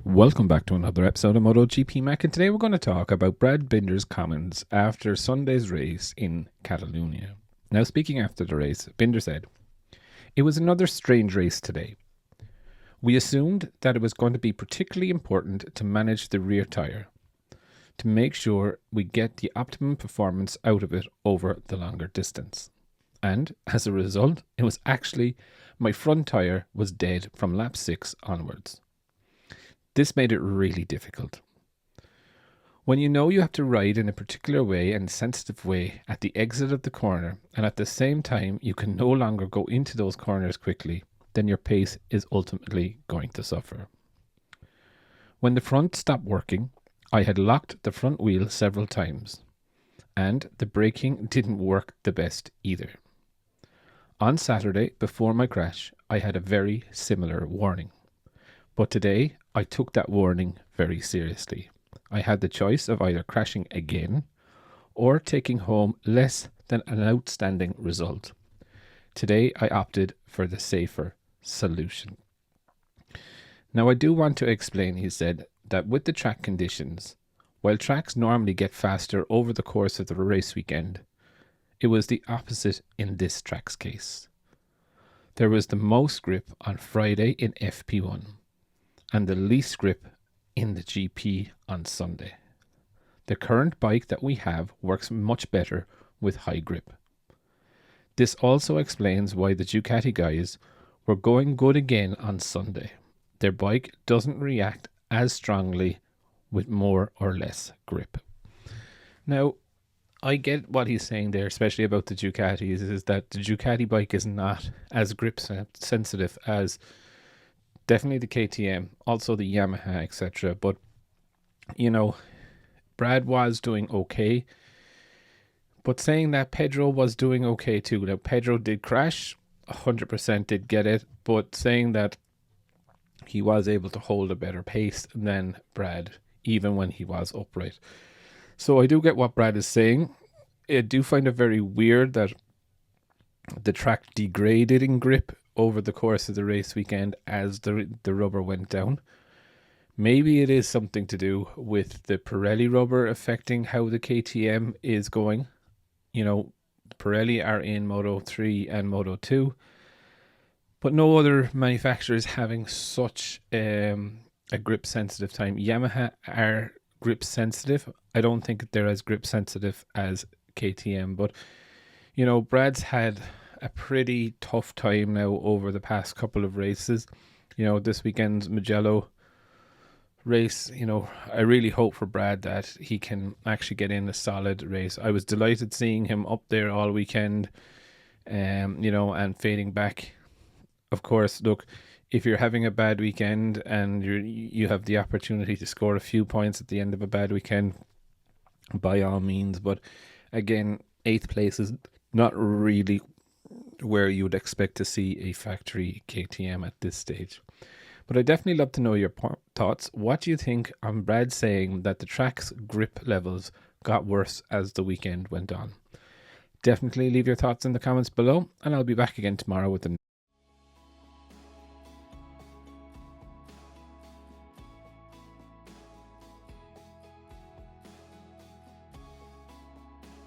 Welcome back to another episode of Motogp Mac, and today we're going to talk about Brad Binder's comments after Sunday's race in Catalonia. Now, speaking after the race, Binder said, "It was another strange race today. We assumed that it was going to be particularly important to manage the rear tyre, to make sure we get the optimum performance out of it over the longer distance. And as a result, it was actually my front tyre was dead from lap 6 onwards. This made it really difficult. When you know you have to ride in a particular way and sensitive way at the exit of the corner, and at the same time you can no longer go into those corners quickly, then your pace is ultimately going to suffer. When the front stopped working, I had locked the front wheel several times, and the braking didn't work the best either. On Saturday, before my crash, I had a very similar warning. But today, I took that warning very seriously. I had the choice of either crashing again or taking home less than an outstanding result. Today, I opted for the safer solution." Now, I do want to explain, he said, that with the track conditions, while tracks normally get faster over the course of the race weekend, it was the opposite in this track's case. There was the most grip on Friday in FP1. And the least grip in the GP on Sunday. The current bike that we have works much better with high grip. This also explains why the Ducati guys were going good again on Sunday. Their bike doesn't react as strongly with more or less grip. Now, I get what he's saying there, especially about the Ducatis, is that the Ducati bike is not as grip sensitive as definitely the KTM, also the Yamaha, etc. But, you know, Brad was doing okay. But saying that Pedro was doing okay too. Now, Pedro did crash, 100% did get it. But saying that he was able to hold a better pace than Brad, even when he was upright. So I do get what Brad is saying. I do find it very weird that the track degraded in grip over the course of the race weekend as the rubber went down. Maybe it is something to do with the Pirelli rubber affecting how the KTM is going. You know, Pirelli are in Moto 3 and Moto 2, but no other manufacturers having such a grip sensitive time. Yamaha are grip sensitive. I don't think they're as grip sensitive as KTM, but you know, Brad's had a pretty tough time now over the past couple of races. You know, this weekend's Mugello race, you know, I really hope for Brad that he can actually get in a solid race. I was delighted seeing him up there all weekend, you know, and fading back. Of course, look, if you're having a bad weekend and you have the opportunity to score a few points at the end of a bad weekend, by all means. But again, 8th place is not really where you would expect to see a factory KTM at this stage. But I'd definitely love to know your thoughts. What do you think on Brad saying that the track's grip levels got worse as the weekend went on? Definitely leave your thoughts in the comments below, and I'll be back again tomorrow with